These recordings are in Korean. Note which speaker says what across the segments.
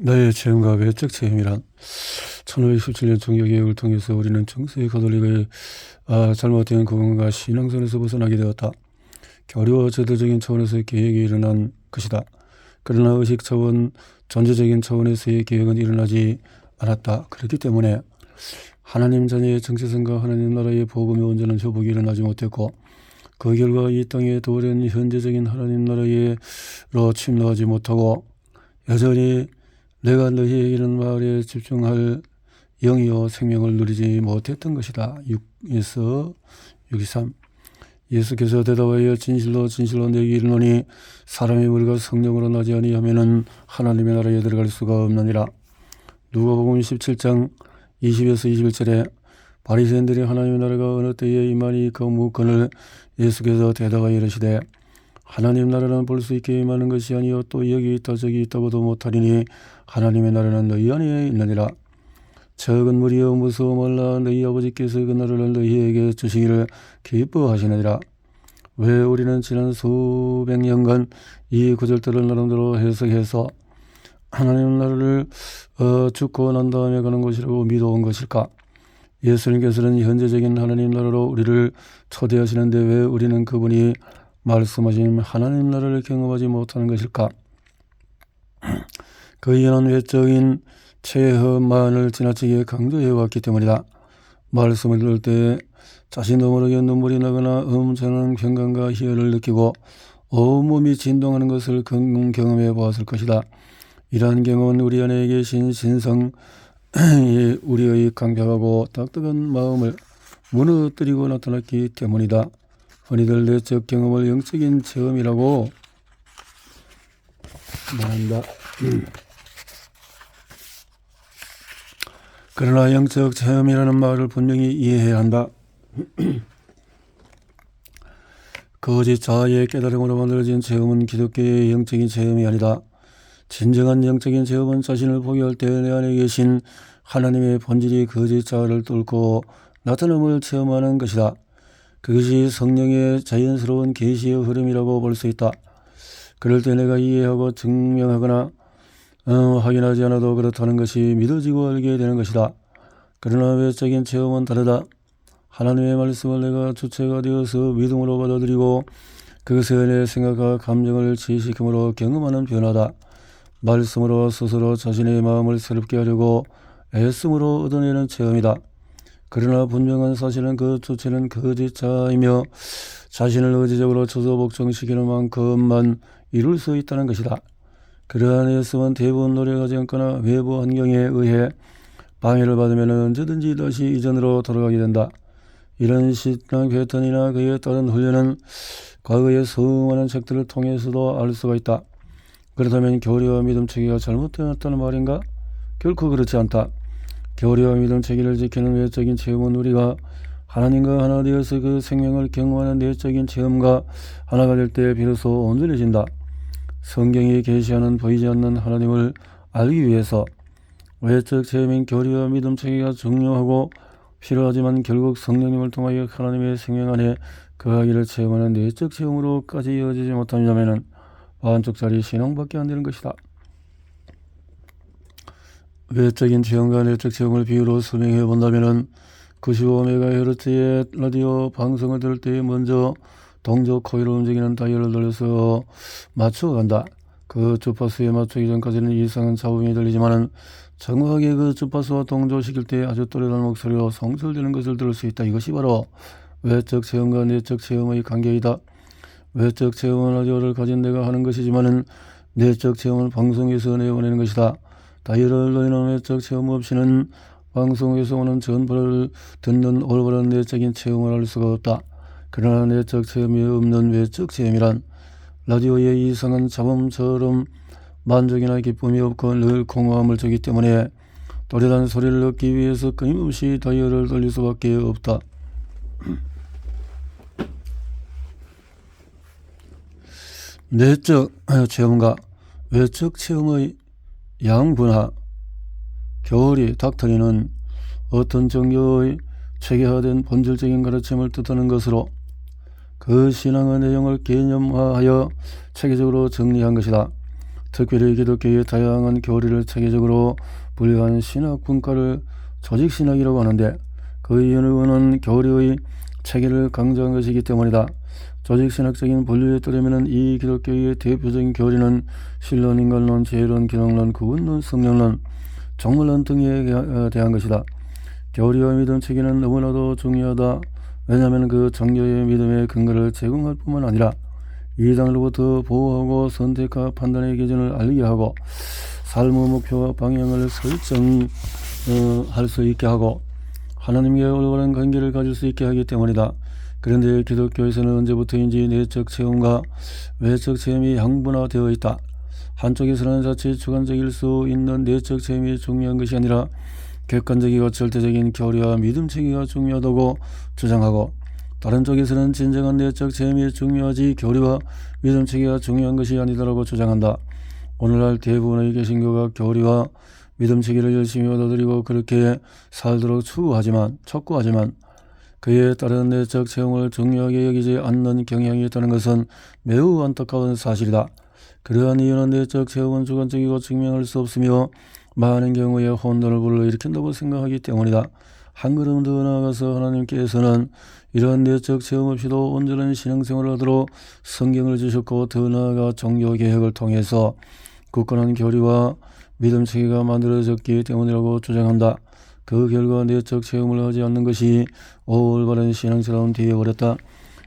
Speaker 1: 나의 체험과 외적 체험이란 1517년 종교개혁을 통해서 우리는 정서의 가톨릭의 잘못된 구분과 신앙선에서 벗어나게 되었다. 교리와 제도적인 차원에서의 개혁이 일어난 것이다. 그러나 의식 차원, 존재적인 차원에서의 개혁은 일어나지 않았다. 그렇기 때문에 하나님 자녀의 정체성과 하나님 나라의 복음의 온전한 회복이 일어나지 못했고, 그 결과 이 땅에 도래한 현재적인 하나님 나라에로 침노하지 못하고 여전히 내가 너희에게 이런 말에 집중할 영이요 생명을 누리지 못했던 것이다. 6에서 6.23. 예수께서 대답하여 진실로 진실로 내게 이르노니 사람의 물과 성령으로 나지 아니하면은 하나님의 나라에 들어갈 수가 없느니라. 누가복음 17장 20에서 21절에 바리새인들이 하나님의 나라가 어느 때에 임하니 그 묻건을 예수께서 대답하여 이르시되 하나님 나라는 볼 수 있게 임하는 것이 아니요 또 여기 있다 저기 있다고도 못하리니 하나님의 나라는 너희 안에 있느니라. 적은 무리여 무서워 말라. 너희 아버지께서 그 나라를 너희에게 주시기를 기뻐하시느니라. 왜 우리는 지난 수백 년간 이 구절들을 나름대로 해석해서 하나님 나라를 죽고 난 다음에 가는 곳이라고 믿어온 것일까? 예수님께서는 현재적인 하나님 나라로 우리를 초대하시는데 왜 우리는 그분이 말씀하신 하나님 나라를 경험하지 못하는 것일까? 그 이유는 외적인 체험만을 지나치게 강조해왔기 때문이다. 말씀을 들을 때 자신도 모르게 눈물이 나거나 엄청난 평강과 희열을 느끼고 온몸이 진동하는 것을 경험해 보았을 것이다. 이러한 경험은 우리 안에 계신 신성, 우리의 강력하고 딱딱한 마음을 무너뜨리고 나타났기 때문이다. 흔히들 내적 경험을 영적인 체험이라고 말한다. 그러나 영적 체험이라는 말을 분명히 이해해야 한다. 거짓 자아의 깨달음으로 만들어진 체험은 기독교의 영적인 체험이 아니다. 진정한 영적인 체험은 자신을 포기할 때 내 안에 계신 하나님의 본질이 거짓 자아를 뚫고 나타남을 체험하는 것이다. 그것이 성령의 자연스러운 계시의 흐름이라고 볼 수 있다. 그럴 때 내가 이해하고 증명하거나 확인하지 않아도 그렇다는 것이 믿어지고 알게 되는 것이다. 그러나 외적인 체험은 다르다. 하나님의 말씀을 내가 주체가 되어서 믿음으로 받아들이고 그것에 내 생각과 감정을 지식함으로 경험하는 변화다. 말씀으로 스스로 자신의 마음을 새롭게 하려고 애씀으로 얻어내는 체험이다. 그러나 분명한 사실은 그 주체는 거짓 자이며 자신을 의지적으로 저소복종시키는 만큼만 이룰 수 있다는 것이다. 그러한 애씀은 대부분 노력하지 않거나 외부 환경에 의해 방해를 받으면 언제든지 다시 이전으로 돌아가게 된다. 이런 신앙 패턴이나 그에 따른 훈련은 과거의 수많은 책들을 통해서도 알 수가 있다. 그렇다면 교리와 믿음 체계가 잘못되었다는 말인가? 결코 그렇지 않다. 교리와 믿음 체계를 지키는 외적인 체험은 우리가 하나님과 하나 되어서 그 생명을 경험하는 내적인 체험과 하나가 될 때 비로소 온전해진다. 성경이 계시하는 보이지 않는 하나님을 알기 위해서 외적 체험인 교리와 믿음 체계가 중요하고 필요하지만 결국 성령님을 통하여 하나님의 생명 안에 거하기를 체험하는 내적 체험으로까지 이어지지 못하냐면 반쪽짜리 신앙밖에 안 되는 것이다. 외적인 체험과 내적 체험을 비유로 설명해 본다면 95MHz의 라디오 방송을 들을 때 먼저 동조 코일을 움직이는 다이얼을 돌려서 맞춰간다. 그 주파수에 맞추기 전까지는 이상한 잡음이 들리지만 정확하게 그 주파수와 동조시킬 때 아주 또렷한 목소리로 성설되는 것을 들을 수 있다. 이것이 바로 외적 체험과 내적 체험의 관계이다. 외적 체험은 라디오를 가진 내가 하는 것이지만 내적 체험은 방송에서 내보내는 것이다. 다이얼을 돌리는 외적 체험 없이는 방송에서 오는 전파를 듣는 올바른 내적인 체험을 할 수가 없다. 그러나 내적 체험이 없는 외적 체험이란 라디오의 이상한 잡음처럼 만족이나 기쁨이 없고 늘 공허함을 주기 때문에 또렷한 소리를 얻기 위해서 끊임없이 다이얼을 돌릴 수밖에 없다. 내적 체험과 외적 체험의 양분화, 교리, 닥터리는 어떤 종교의 체계화된 본질적인 가르침을 뜻하는 것으로 그 신앙의 내용을 개념화하여 체계적으로 정리한 것이다. 특별히 기독교의 다양한 교리를 체계적으로 분류한 신학 분과를 조직신학이라고 하는데, 그 이유는 교리의 체계를 강조한 것이기 때문이다. 조직신학적인 분류에 따르면 이 기독교의 대표적인 교리는 신론, 인간론, 죄론, 기독론, 구원론, 성령론, 종말론 등에 대한 것이다. 교리와 믿음 체계는 너무나도 중요하다. 왜냐하면 그 종교의 믿음의 근거를 제공할 뿐만 아니라 이단으로부터 보호하고 선택과 판단의 기준을 알리게 하고 삶의 목표와 방향을 설정할 수 있게 하고 하나님과의 올바른 관계를 가질 수 있게 하기 때문이다. 그런데 기독교에서는 언제부터인지 내적 체험과 외적 체험이 양분화되어 있다. 한쪽에서는 자칫 주관적일 수 있는 내적 체험이 중요한 것이 아니라 객관적이고 절대적인 교리와 믿음 체계가 중요하다고 주장하고, 다른 쪽에서는 진정한 내적 체험이 중요하지 교리와 믿음 체계가 중요한 것이 아니다라고 주장한다. 오늘날 대부분의 개신교가 교리와 믿음 체계를 열심히 받아들이고 그렇게 살도록 촉구하지만 그에 따른 내적 체험을 중요하게 여기지 않는 경향이 있다는 것은 매우 안타까운 사실이다. 그러한 이유는 내적 체험은 주관적이고 증명할 수 없으며 많은 경우에 혼돈을 불러일으킨다고 생각하기 때문이다. 한 걸음 더 나아가서 하나님께서는 이러한 내적 체험 없이도 온전한 신앙생활을 하도록 성경을 주셨고, 더 나아가 종교개혁을 통해서 굳건한 교리와 믿음 체계가 만들어졌기 때문이라고 주장한다. 그 결과 내적 체험을 하지 않는 것이 올바른 신앙처럼 되어버렸다.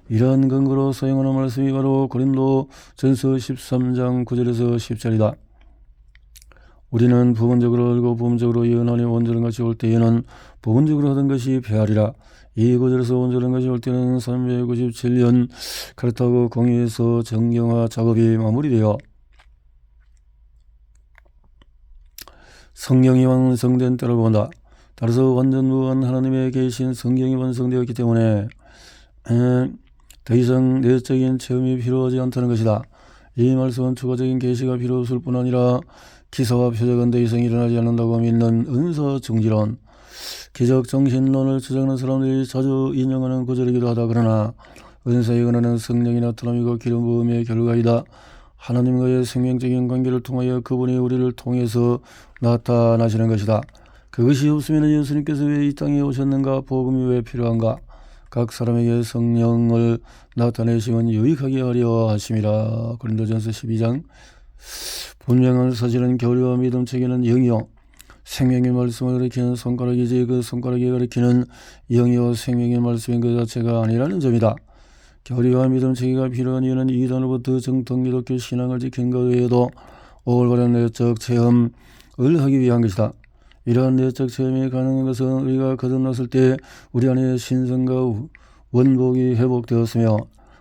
Speaker 1: 이러한 근거로 사용하는 말씀이 바로 고린도전서 13장 9절에서 10절이다. 우리는 부분적으로 알고 부분적으로 예언하니 온전한 것이 올 때에는 부분적으로 하던 것이 배하리라. 이 구절에서 온전한 것이 올 때는 397년 그렇다고 공의에서 정경화 작업이 마무리되어 성경이 완성된 때라고 본다. 따라서 완전무한 하나님의 계신 성경이 완성되었기 때문에 더 이상 내적인 체험이 필요하지 않다는 것이다. 이 말씀은 추가적인 계시가 필요 없을 뿐 아니라 기사와 표적은 더 이상 일어나지 않는다고 믿는 은사중지론, 기적정신론을 주장하는 사람들이 자주 인용하는 구절이기도 하다. 그러나 은사의 근원은 성령이 나타남이고 기름 부음의 결과이다. 하나님과의 생명적인 관계를 통하여 그분이 우리를 통해서 나타나시는 것이다. 그것이 없으면 예수님께서 왜 이 땅에 오셨는가? 복음이 왜 필요한가? 각 사람에게 성령을 나타내시면 유익하게 하려 하심이라. 고린도전서 12장. 분명한 사실은 교리와 믿음 체계는 영이요 생명의 말씀을 가리키는 손가락이지 그 손가락이 가리키는 영이요 생명의 말씀인 그 자체가 아니라는 점이다. 교리와 믿음 체계가 필요한 이유는 이단으로부터 정통 기독교 신앙을 지킨 것 외에도 올바른 내적 체험을 하기 위한 것이다. 이러한 내적 체험이 가능한 것은 우리가 거듭났을 때 우리 안에 신성과 원복이 회복되었으며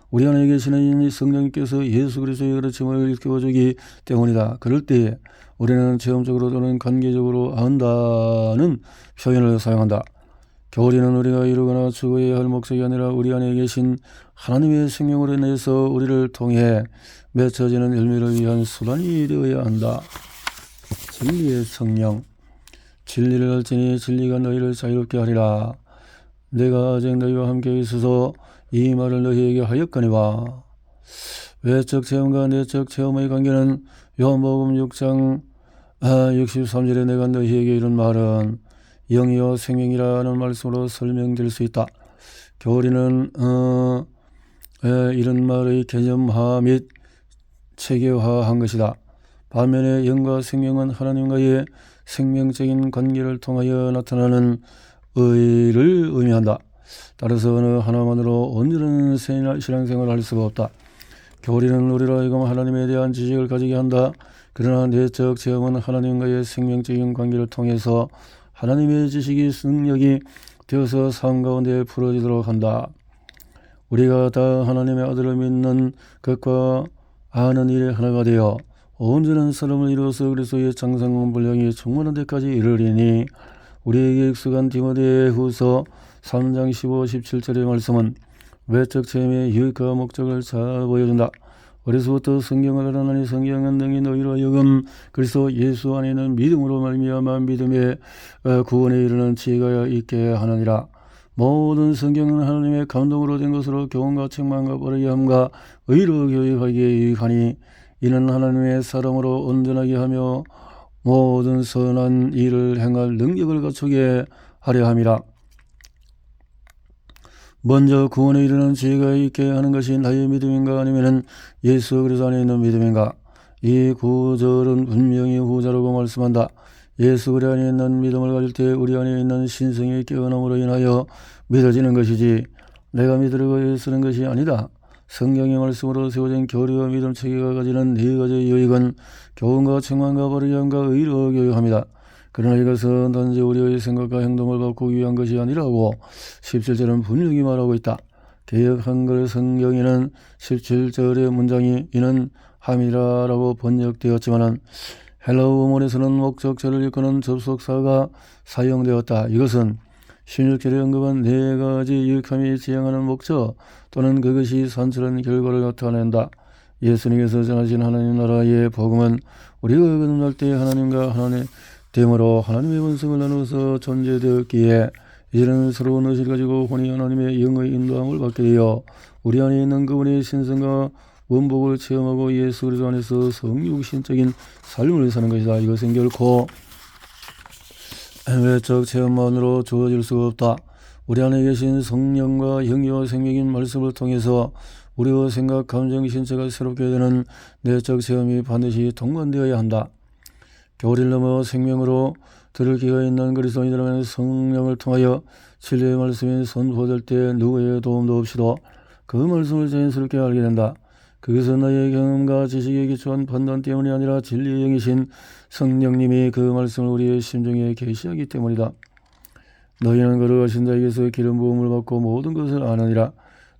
Speaker 1: 우리 안에 계시는 성령님께서 예수 그리스도의 가르침을 일깨워주기 때문이다. 그럴 때 우리는 체험적으로 또는 관계적으로 안다는 표현을 사용한다. 교리는 우리가 이루거나 추구해야 할 목적이 아니라 우리 안에 계신 하나님의 생명으로 인해서 우리를 통해 맺혀지는 열매를 위한 수단이 되어야 한다. 진리의 성령. 진리를 알지니 진리가 너희를 자유롭게 하리라. 내가 아직 너희와 함께 있어서 이 말을 너희에게 하였거니와. 외적 체험과 내적 체험의 관계는 요한복음 6장 63절에 내가 너희에게 이런 말은 영이요 생명이라는 말씀으로 설명될 수 있다. 교리는 이런 말의 개념화 및 체계화한 것이다. 반면에 영과 생명은 하나님과의 생명적인 관계를 통하여 나타나는 의를 의미한다. 따라서 어느 하나만으로 온전한 신앙생활을 할 수가 없다. 교리는 우리로 하여금 하나님에 대한 지식을 가지게 한다. 그러나 내적 체험은 하나님과의 생명적인 관계를 통해서 하나님의 지식이 능력이 되어서 삶 가운데 풀어지도록 한다. 우리가 다 하나님의 아들을 믿는 것과 아는 일에 하나가 되어 온전한 사람을 이루어서 그리스도의 장성한 분량이 충만한 데까지 이르리니, 우리에게 익숙한 디모데후서 3장 15, 17절의 말씀은 외적 체험의 유익과 목적을 잘 보여준다. 어려서부터 성경을 알아나니 성경은 능히 너희로 하여금 그리스도 예수 안에 있는 믿음으로 말미암아 믿음의 구원에 이르는 지혜가 있게 하느니라. 모든 성경은 하나님의 감동으로 된 것으로 교훈과 책망과 바르게 함과 의로 교육하기에 유익하니 이는 하나님의 사랑으로 온전하게 하며 모든 선한 일을 행할 능력을 갖추게 하려 함이라. 먼저 구원에 이르는 지혜가 있게 하는 것이 나의 믿음인가 아니면 예수 그리스도 안에 있는 믿음인가? 이 구절은 분명히 후자라고 말씀한다. 예수 그리스도 안에 있는 믿음을 가질 때 우리 안에 있는 신성의 깨어남으로 인하여 믿어지는 것이지 내가 믿으려고 쓰는 것이 아니다. 성경의 말씀으로 세워진 교리와 믿음 체계가 가지는 네 가지 유익은 교훈과 청만과 바르게 함과 의로 교육합니다. 그러나 이것은 단지 우리의 생각과 행동을 바꾸기 위한 것이 아니라고 17절은 분명히 말하고 있다. 개역 한글 성경에는 17절의 문장이 이는 함이라라고 번역되었지만 헬라어 원문에서는 목적절을 일컫는 접속사가 사용되었다. 이것은 16절에 언급한 네 가지 유익함이 지향하는 목적 또는 그것이 산출한 결과를 나타낸다. 예수님께서 전하신 하나님 나라의 복음은 우리가 거듭날 때 하나님과 하나님 됨으로 하나님의 본성을 나누어서 존재되었기에 이제는 새로운 의식을 가지고 혼이 하나님의 영의 인도함을 받게 되어 우리 안에 있는 그분의 신성과 원복을 체험하고 예수 그리스도 안에서 성육신적인 삶을 사는 것이다. 이것은 결코 외적 체험만으로 주어질 수가 없다. 우리 안에 계신 성령과 영이와 생명인 말씀을 통해서 우리의 생각, 감정, 신체가 새롭게 되는 내적 체험이 반드시 동반되어야 한다. 교리를 넘어 생명으로 들을 기가 있는 그리스도인이라면 성령을 통하여 진리의 말씀이 선포될 때 누구의 도움도 없이도 그 말씀을 자연스럽게 알게 된다. 그것은 나의 경험과 지식에 기초한 판단 때문이 아니라 진리의 영이신 성령님이 그 말씀을 우리의 심중에 계시하기 때문이다. 너희는 걸어가신 자에게서 기름 부음을 받고 모든 것을 아느니라.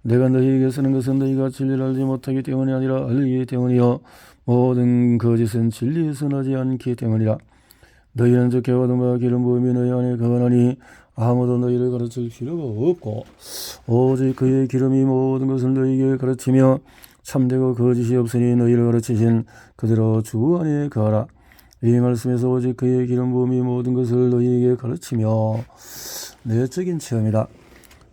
Speaker 1: 내가 너희에게 쓰는 것은 너희가 진리를 알지 못하기 때문이 아니라 알기 때문이요 모든 거짓은 진리에서 나지 않기 때문이라. 너희는 적게 받은 바 기름 부음이 너희 안에 거하나니 아무도 너희를 가르칠 필요가 없고 오직 그의 기름이 모든 것을 너희에게 가르치며 참되고 거짓이 없으니 너희를 가르치신 그대로 주 안에 거하라. 이 말씀에서 오직 그의 기름 부음이 모든 것을 너희에게 가르치며 내적인 체험이다.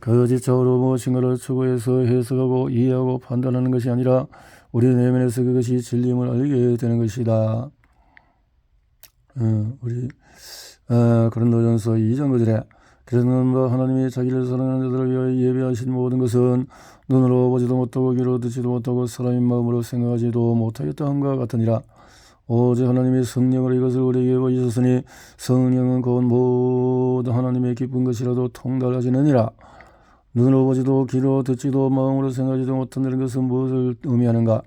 Speaker 1: 거짓적으로 무엇인가를 추구해서 해석하고 이해하고 판단하는 것이 아니라 우리 내면에서 그것이 진리임을 알게 되는 것이다. 고린도전서 2장 9절에 그러는 바 하나님이 자기를 사랑하는 자들을 위하여 예비하신 모든 것은 눈으로 보지도 못하고 귀로 듣지도 못하고 사람의 마음으로 생각하지도 못하였다 함과 같으니라. 오직 하나님의 성령으로 이것을 우리에게 보이셨으니 성령은 곧 모든 하나님의 기쁜 것이라도 통달하시느니라. 눈으로 보지도 귀로 듣지도 마음으로 생각하지도 못한다는 것은 무엇을 의미하는가?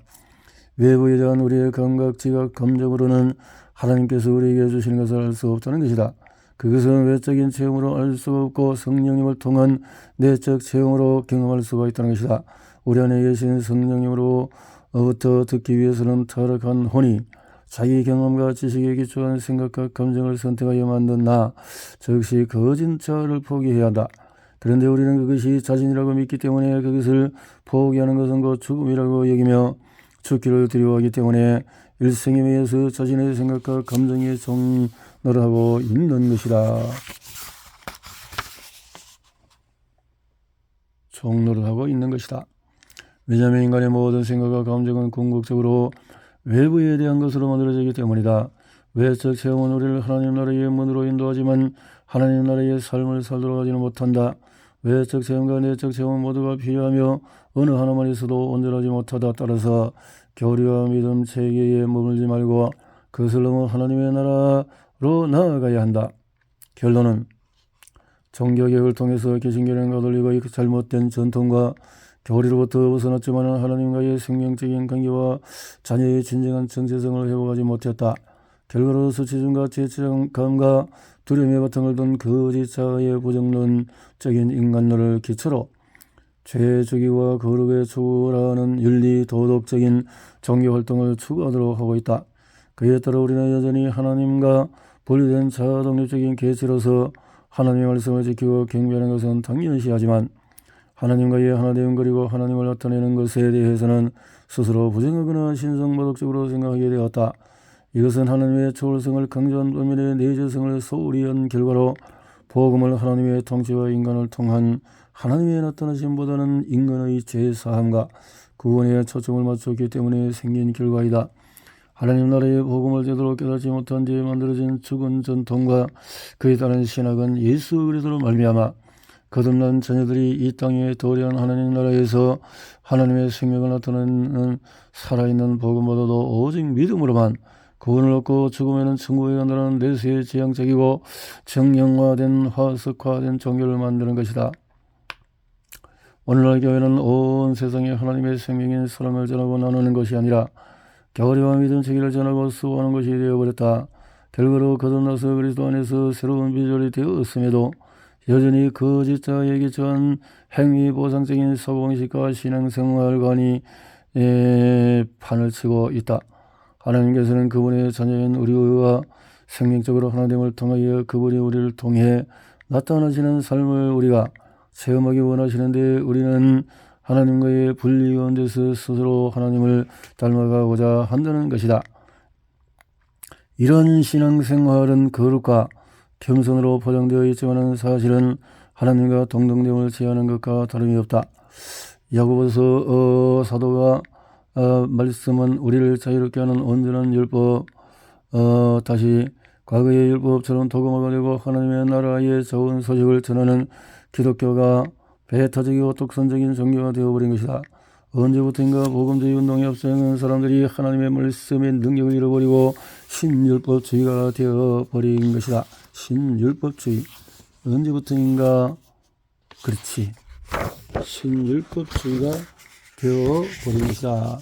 Speaker 1: 외부에 대한 우리의 감각, 지각, 감정으로는 하나님께서 우리에게 주시는 것을 알 수 없다는 것이다. 그것은 외적인 체험으로 알 수 없고 성령님을 통한 내적 체험으로 경험할 수가 있다는 것이다. 우리 안에 계신 성령님으로부터 듣기 위해서는 타락한 혼이 자기 경험과 지식에 기초한 생각과 감정을 선택하여 만든 나, 즉시 거짓 자를 포기해야 한다. 그런데 우리는 그것이 자신이라고 믿기 때문에 그것을 포기하는 것은 곧 죽음이라고 여기며 죽기를 두려워하기 때문에 일생에 의해서 자신의 생각과 감정에 종노를 하고 있는 것이다. 종노를 하고 있는 것이다. 왜냐하면 인간의 모든 생각과 감정은 궁극적으로 외부에 대한 것으로 만들어지기 때문이다. 외적 체험은 우리를 하나님 나라의 문으로 인도하지만 하나님 나라의 삶을 살도록 하지는 못한다. 외적 체험과 내적 체험은 모두가 필요하며 어느 하나만 있어도 온전하지 못하다. 따라서 교리와 믿음 체계에 머물지 말고 그것을 넘어 하나님의 나라로 나아가야 한다. 결론은 종교개혁을 통해서 개신교는 가톨릭의 잘못된 전통과 교리로부터 벗어났지만 하나님과의 생명적인 관계와 자녀의 진정한 정체성을 회복하지 못했다. 결과로 수치심과 죄책감과 두려움의 바탕을 둔 거짓자의 부정론적인 인간론을 기초로 죄주기와 거룩에 초월하는 윤리 도덕적인 종교활동을 추구하도록 하고 있다. 그에 따라 우리는 여전히 하나님과 분리된 자독립적인 개체로서 하나님의 말씀을 지키고 경배하는 것은 당연시하지만 하나님과의 하나됨 그리고 하나님을 나타내는 것에 대해서는 스스로 부정하거나 신성모독적으로 생각하게 되었다. 이것은 하나님의 초월성을 강조한 반면에 내재성을 소홀히 한 결과로 복음을 하나님의 통치와 인간을 통한 하나님의 나타나심보다는 인간의 죄사함과 구원에 초점을 맞췄기 때문에 생긴 결과이다. 하나님 나라의 복음을 제대로 깨닫지 못한 뒤에 만들어진 죽은 전통과 그에 따른 신학은 예수 그리스도로 말미암아 거듭난 자녀들이 이 땅에 도래한 하나님 나라에서 하나님의 생명을 나타내는 살아있는 복음보다도 오직 믿음으로만 구원을 얻고 죽음에는 천국에 간다는 내세의 지향적이고 정형화된 화석화된 종교를 만드는 것이다. 오늘날 교회는 온 세상에 하나님의 생명인 사랑을 전하고 나누는 것이 아니라 교리와 믿음 체계를 전하고 수호하는 것이 되어버렸다. 결과로 거듭나서 그리스도 안에서 새로운 비주얼이 되었음에도 여전히 거짓자에게 처한 행위 보상적인 사고방식과 신앙생활관이 판을 치고 있다. 하나님께서는 그분의 자녀인 우리와 생명적으로 하나님을 통하여 그분이 우리를 통해 나타나시는 삶을 우리가 체험하기 원하시는데 우리는 하나님과의 분리가 데서 스스로 하나님을 닮아가고자 한다는 것이다. 이런 신앙생활은 거룩과 겸손으로 포장되어 있지만 사실은 하나님과 동등됨을 제하는 것과 다름이 없다. 야고보서 사도가 말씀은 우리를 자유롭게 하는 온전한 율법, 다시 과거의 율법처럼 도금화가 되고 하나님의 나라의 좋은 소식을 전하는 기독교가 배타적이고 독선적인 종교가 되어버린 것이다. 언제부터인가 복음주의 운동에 앞서는 사람들이 하나님의 말씀의 능력을 잃어버리고 신율법주의가 되어버린 것이다. 신율법주의. 언제부터인가 그렇지. 신율법주의가 되어버린 것이다.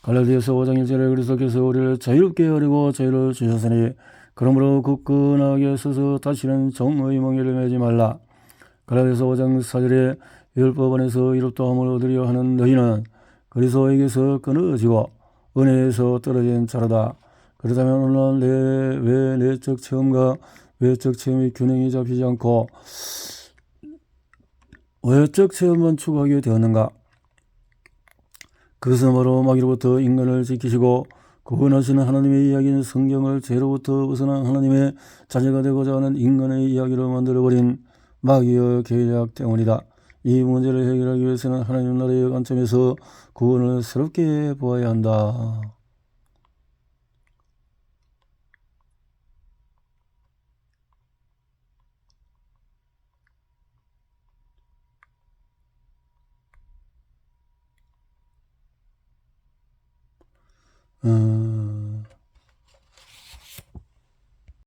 Speaker 1: 갈라디아서 5장 1절에 그리스도께서 우리를 자유롭게 하려고 자유를 주셨으니 그러므로 굳건하게 서서 다시는 종의 멍에를 매지 말라. 갈라디아서 5장 4절에 율법 안에서 이롭다함을 얻으려 하는 너희는 그리스도에게서 끊어지고 은혜에서 떨어진 자로다. 그렇다면 오늘날 왜 내적 체험과 외적 체험의 균형이 잡히지 않고 외적 체험만 추구하게 되었는가? 그것은 바로 마귀로부터 인간을 지키시고 구원하시는 하나님의 이야기인 성경을 죄로부터 벗어난 하나님의 자녀가 되고자 하는 인간의 이야기로 만들어버린 마귀의 계략 때문이다. 이 문제를 해결하기 위해서는 하나님 나라의 관점에서 구원을 새롭게 보아야 한다.